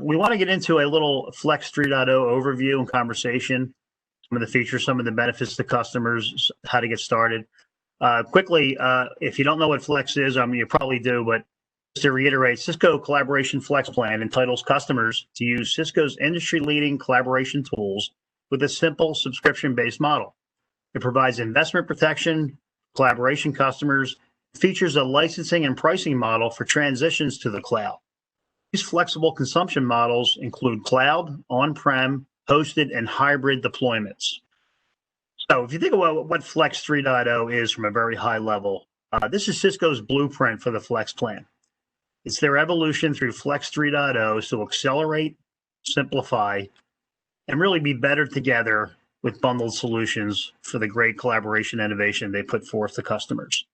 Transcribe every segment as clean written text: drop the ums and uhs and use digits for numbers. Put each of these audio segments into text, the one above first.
We want to get into a little Flex 3.0 overview and conversation, some of the features, some of the benefits to customers, how to get started. Quickly, if you don't know what Flex is, I mean, you probably do, but just to reiterate, Cisco Collaboration Flex Plan entitles customers to use Cisco's industry-leading collaboration tools with a simple subscription-based model. It provides investment protection, collaboration customers, features a licensing and pricing model for transitions to the cloud. These flexible consumption models include cloud, on-prem, hosted, and hybrid deployments. So if you think about what Flex 3.0 is from a very high level, this is Cisco's blueprint for the Flex plan. It's their evolution through Flex 3.0 to accelerate, simplify, and really be better together with bundled solutions for the great collaboration innovation they put forth to customers.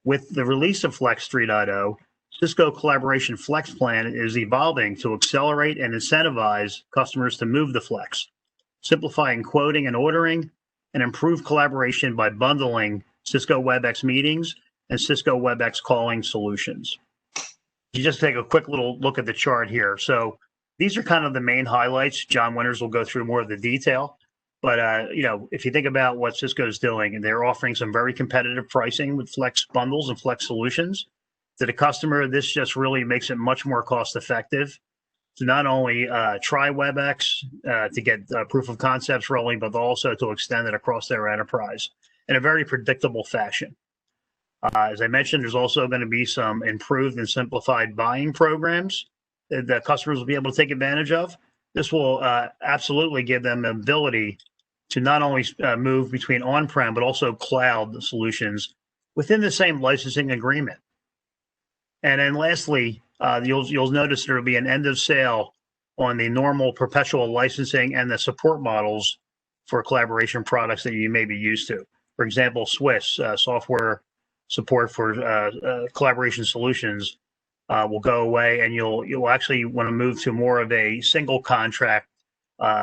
With the release of Flex 3.0, Cisco Collaboration Flex Plan is evolving to accelerate and incentivize customers to move to Flex, simplifying quoting and ordering, and improve collaboration by bundling Cisco WebEx meetings and Cisco WebEx calling solutions. You just take a quick little look at the chart here. So these are kind of the main highlights. John Winters will go through more of the detail. But if you think about what Cisco is doing, and they're offering some very competitive pricing with Flex bundles and Flex solutions to the customer, this just really makes it much more cost effective to not only try WebEx to get proof of concepts rolling, but also to extend it across their enterprise in a very predictable fashion. As I mentioned, there's also going to be some improved and simplified buying programs that customers will be able to take advantage of. This will absolutely give them the ability to not only move between on-prem, but also cloud solutions within the same licensing agreement. And then lastly, you'll notice there will be an end of sale on the normal perpetual licensing and the support models for collaboration products that you may be used to. For example, Swiss software support for collaboration solutions will go away, and you'll actually want to move to more of a single contract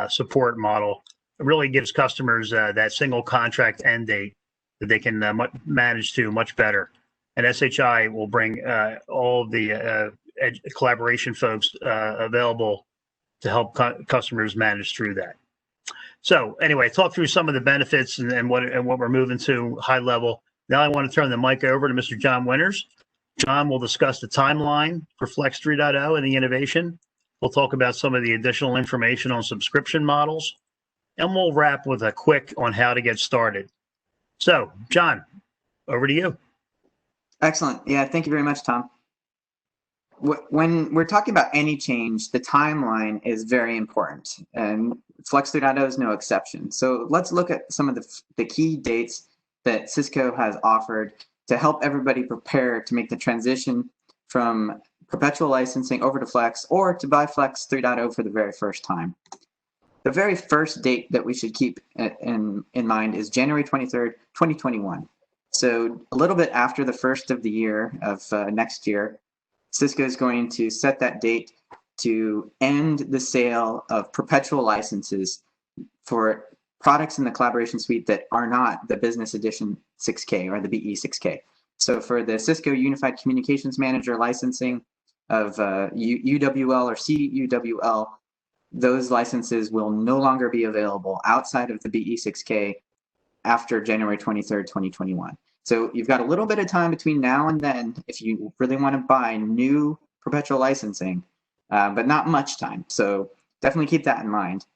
support model. It really gives customers that single contract end date that they can manage to much better. And SHI will bring all of the collaboration folks available to help customers manage through that. So anyway, talk through some of the benefits and what we're moving to high level. Now I want to turn the mic over to Mr. John Winters. John will discuss the timeline for Flex 3.0 and the innovation. We'll talk about some of the additional information on subscription models, and we'll wrap with a quick on how to get started. So, John, over to you. Excellent. Yeah, thank you very much, Tom. When we're talking about any change, the timeline is very important, and Flex 3.0 is no exception. So let's look at some of the key dates that Cisco has offered to help everybody prepare to make the transition from perpetual licensing over to Flex, or to buy Flex 3.0 for the very first time. The very first date that we should keep in mind is January 23rd, 2021. So a little bit after the first of the year of next year, Cisco is going to set that date to end the sale of perpetual licenses for products in the collaboration suite that are not the Business Edition 6K or the BE 6K. So for the Cisco Unified Communications Manager licensing of UWL or CUWL, those licenses will no longer be available outside of the BE 6K after January 23rd, 2021. So you've got a little bit of time between now and then if you really want to buy new perpetual licensing, but not much time. So definitely keep that in mind.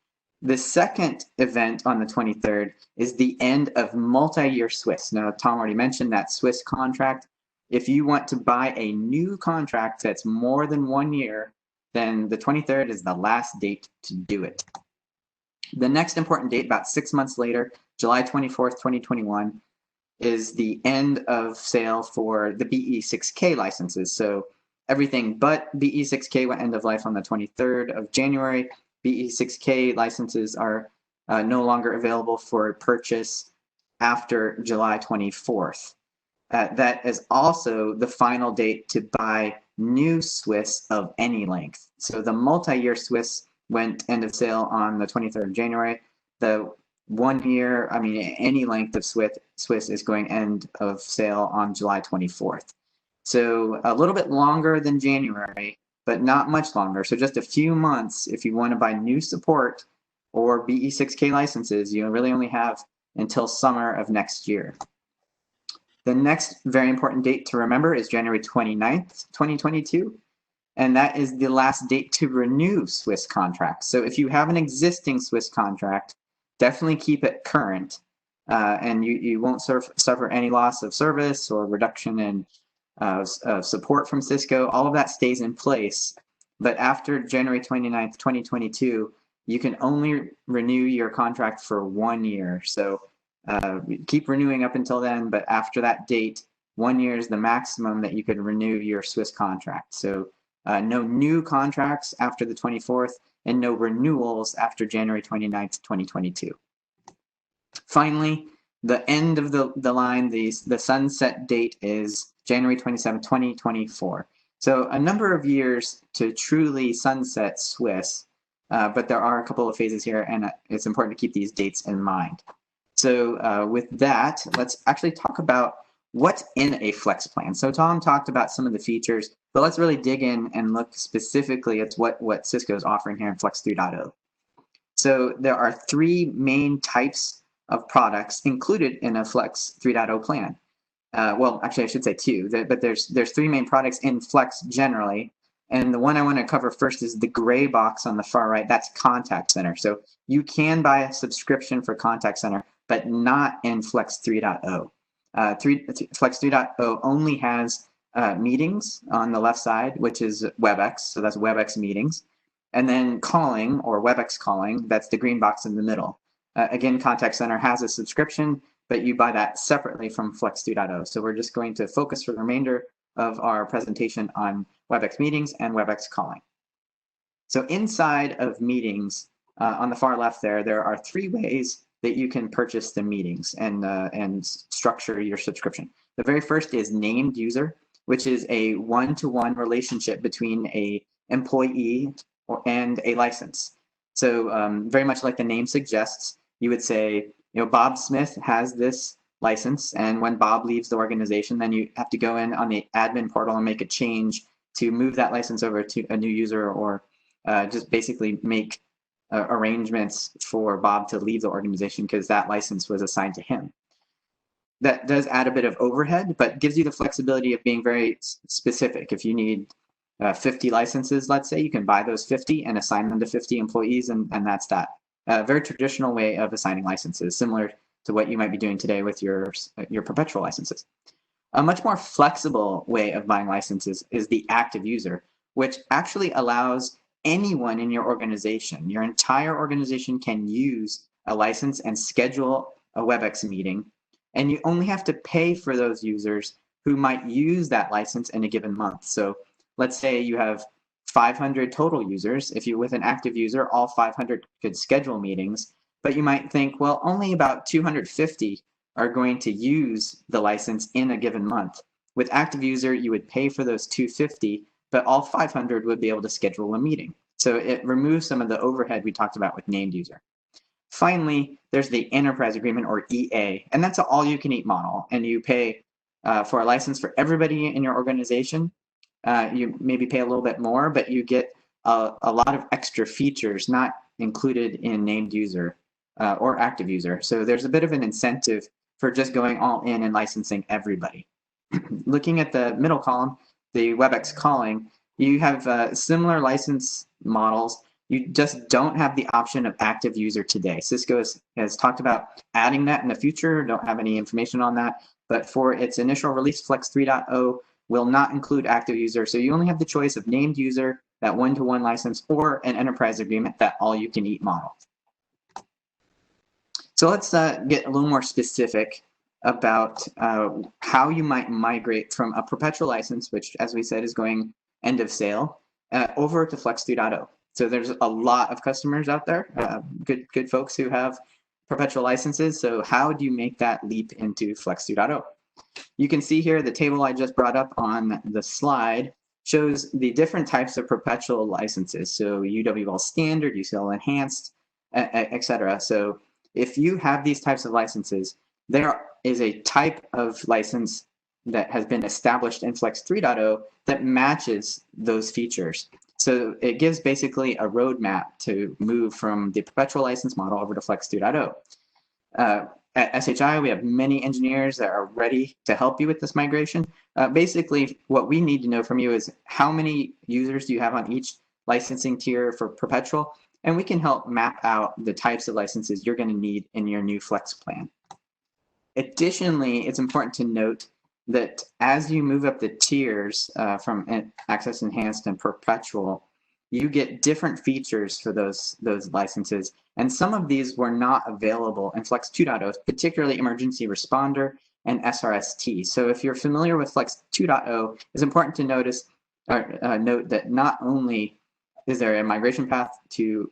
The second event on the 23rd is the end of multi-year Swiss. Now, Tom already mentioned that Swiss contract. If you want to buy a new contract that's more than 1 year, then the 23rd is the last date to do it. The next important date, about 6 months later, July 24th, 2021, is the end of sale for the BE6K licenses. So everything but BE6K went end of life on the 23rd of January. BE6K licenses are no longer available for purchase after July 24th. That is also the final date to buy new Swiss of any length. So the multi-year Swiss went end of sale on the 23rd of January. The 1 year, any length of Swiss is going end of sale on July 24th. So a little bit longer than January, but not much longer. So just a few months if you want to buy new support or BE6K licenses. You really only have until summer of next year. The next very important date to remember is January 29th, 2022. And that is the last date to renew Swiss contracts. So if you have an existing Swiss contract, definitely keep it current, and you won't suffer any loss of service or reduction in support from Cisco. All of that stays in place. But after January 29th, 2022, you can only renew your contract for 1 year. So keep renewing up until then, but after that date, 1 year is the maximum that you can renew your Swiss contract. So no new contracts after the 24th, and no renewals after January 29th, 2022. Finally, the end of the line, the sunset date is January 27th, 2024. So a number of years to truly sunset Swiss, but there are a couple of phases here, and it's important to keep these dates in mind. So with that, let's actually talk about what's in a flex plan. So Tom talked about some of the features, but let's really dig in and look specifically at what Cisco is offering here in Flex 3.0. So there are three main types of products included in a Flex 3.0 plan. Well, actually, I should say two, but there's three main products in Flex generally. And the one I want to cover first is the gray box on the far right. That's Contact Center. So you can buy a subscription for Contact Center, but not in Flex 3.0. Flex 3.0 only has meetings on the left side, which is WebEx. So that's WebEx meetings. And then calling, or WebEx calling, that's the green box in the middle. Again, Contact Center has a subscription, but you buy that separately from Flex 2.0. So we're just going to focus for the remainder of our presentation on WebEx meetings and WebEx calling. So inside of meetings, on the far left there are three ways that you can purchase the meetings and structure your subscription. The very first is named user, which is a one-to-one relationship between a employee and a license. So very much like the name suggests, you would say, Bob Smith has this license, and when Bob leaves the organization, then you have to go in on the admin portal and make a change to move that license over to a new user, or just basically make arrangements for Bob to leave the organization because that license was assigned to him. That does add a bit of overhead, but gives you the flexibility of being very specific. If you need 50 licenses, let's say, you can buy those 50 and assign them to 50 employees, and that's that. A very traditional way of assigning licenses, similar to what you might be doing today with your perpetual licenses. A much more flexible way of buying licenses is the active user, which actually allows anyone in your organization, your entire organization, can use a license and schedule a WebEx meeting, and you only have to pay for those users who might use that license in a given month. So let's say you have 500 total users. If you with an active user, all 500 could schedule meetings, but you might think, well, only about 250 are going to use the license in a given month. With active user, you would pay for those 250, but all 500 would be able to schedule a meeting. So it removes some of the overhead we talked about with named user. Finally, there's the enterprise agreement, or EA, and that's an all-you-can-eat model, and you pay for a license for everybody in your organization. You maybe pay a little bit more, but you get a lot of extra features not included in named user or active user. So there's a bit of an incentive for just going all in and licensing everybody. Looking at the middle column, the WebEx calling, you have similar license models. You just don't have the option of active user today. Cisco has talked about adding that in the future. Don't have any information on that, but for its initial release, Flex 3.0 will not include active user. So you only have the choice of named user, that one-to-one license, or an enterprise agreement, that all-you-can-eat model. So let's get a little more specific about how you might migrate from a perpetual license, which, as we said, is going end of sale, over to Flex 3.0. So there's a lot of customers out there, good folks who have perpetual licenses. So how do you make that leap into Flex 2.0? You can see here the table I just brought up on the slide shows the different types of perpetual licenses. So UWL standard, UCL enhanced, etc. So if you have these types of licenses, there is a type of license that has been established in Flex 3.0 that matches those features. So it gives basically a roadmap to move from the perpetual license model over to Flex 2.0. At SHI, we have many engineers that are ready to help you with this migration. Basically, what we need to know from you is how many users do you have on each licensing tier for perpetual, and we can help map out the types of licenses you're going to need in your new Flex plan. Additionally, it's important to note that as you move up the tiers from Access Enhanced and Perpetual, you get different features for those licenses. And some of these were not available in Flex 2.0, particularly Emergency Responder and SRST. So if you're familiar with Flex 2.0, it's important to note that not only is there a migration path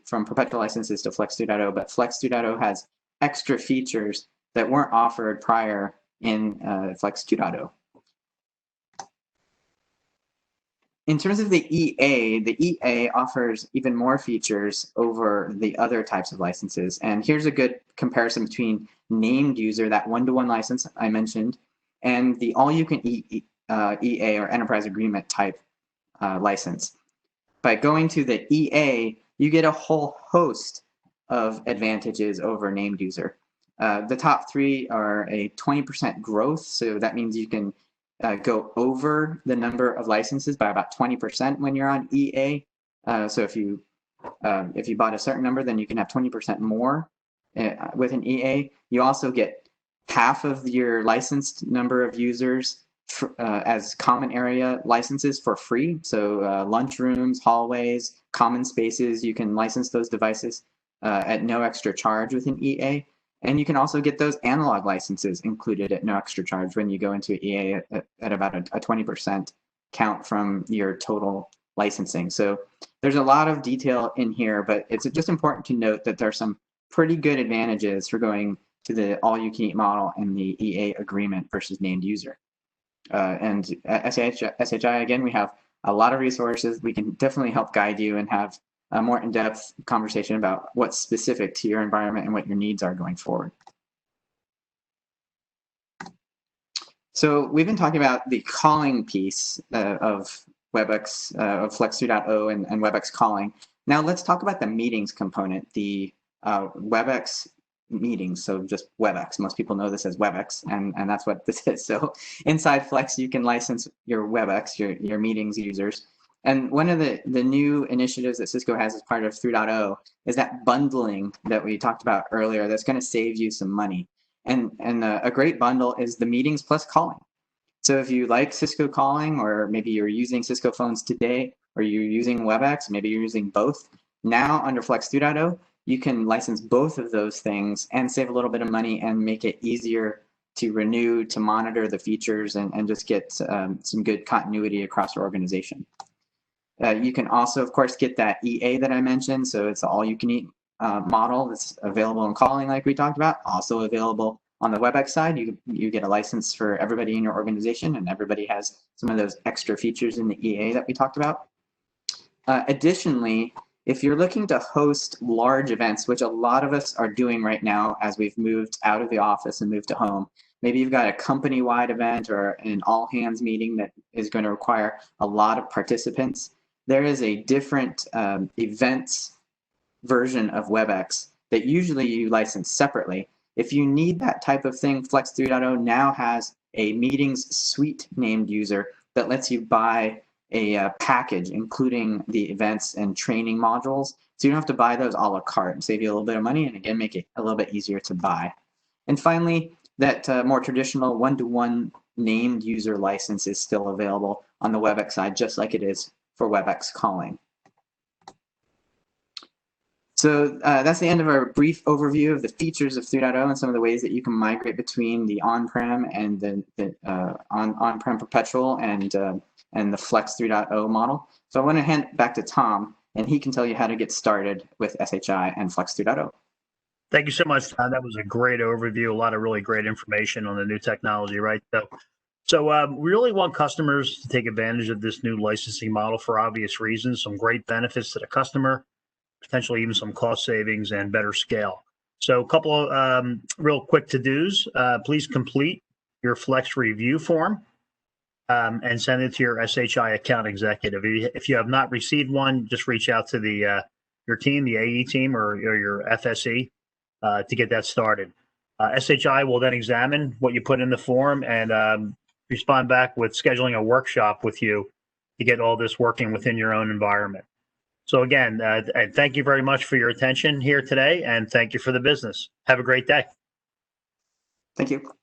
from perpetual licenses to Flex 2.0, but Flex 2.0 has extra features that weren't offered prior in Flex 2.0. In terms of the EA offers even more features over the other types of licenses. And here's a good comparison between named user, that one-to-one license I mentioned, and the all-you-can-eat EA or enterprise agreement type license. By going to the EA, you get a whole host of advantages over named user. The top three are a 20% growth, so that means you can go over the number of licenses by about 20% when you're on EA. So if you bought a certain number, then you can have 20% more with an EA. You also get half of your licensed number of users as common area licenses for free. So lunchrooms, hallways, common spaces, you can license those devices at no extra charge with an EA. And you can also get those analog licenses included at no extra charge when you go into EA at about a 20% count from your total licensing. So there's a lot of detail in here, but it's just important to note that there are some pretty good advantages for going to the all-you-can-eat model and the EA agreement versus named user. And at SHI, again, we have a lot of resources. We can definitely help guide you and have a more in-depth conversation about what's specific to your environment and what your needs are going forward. So we've been talking about the calling piece of WebEx, of Flex 2.0 and WebEx calling. Now let's talk about the meetings component, the WebEx meetings, so just WebEx. Most people know this as WebEx, and that's what this is. So inside Flex, you can license your WebEx, your meetings users. And one of the new initiatives that Cisco has as part of 3.0 is that bundling that we talked about earlier that's going to save you some money. And a great bundle is the meetings plus calling. So if you like Cisco calling, or maybe you're using Cisco phones today, or you're using WebEx, maybe you're using both, now under Flex 2.0, you can license both of those things and save a little bit of money and make it easier to renew, to monitor the features, and just get some good continuity across your organization. You can also, of course, get that EA that I mentioned. So it's the all-you-can-eat model that's available in calling, like we talked about. Also available on the WebEx side. You get a license for everybody in your organization, and everybody has some of those extra features in the EA that we talked about. Additionally, if you're looking to host large events, which a lot of us are doing right now as we've moved out of the office and moved to home, maybe you've got a company-wide event or an all-hands meeting that is going to require a lot of participants. There is a different events version of WebEx that usually you license separately. If you need that type of thing, Flex 3.0 now has a meetings suite named user that lets you buy a package, including the events and training modules. So you don't have to buy those a la carte, save you a little bit of money, and again, make it a little bit easier to buy. And finally, that more traditional one-to-one named user license is still available on the WebEx side, just like it is for WebEx calling. So that's the end of our brief overview of the features of 3.0 and some of the ways that you can migrate between the on-prem and the on-prem perpetual and the Flex 3.0 model. So I want to hand it back to Tom, and he can tell you how to get started with SHI and Flex 3.0. Thank you so much, Tom. That was a great overview, a lot of really great information on the new technology, right? So we really want customers to take advantage of this new licensing model for obvious reasons, some great benefits to the customer, potentially even some cost savings and better scale. So a couple of real quick to-dos. Please complete your Flex review form. and send it to your SHI account executive. If you have not received one, just reach out to your team, the AE team, or your FSE to get that started. SHI will then examine what you put in the form and respond back with scheduling a workshop with you to get all this working within your own environment. So again, thank you very much for your attention here today, and thank you for the business. Have a great day. Thank you.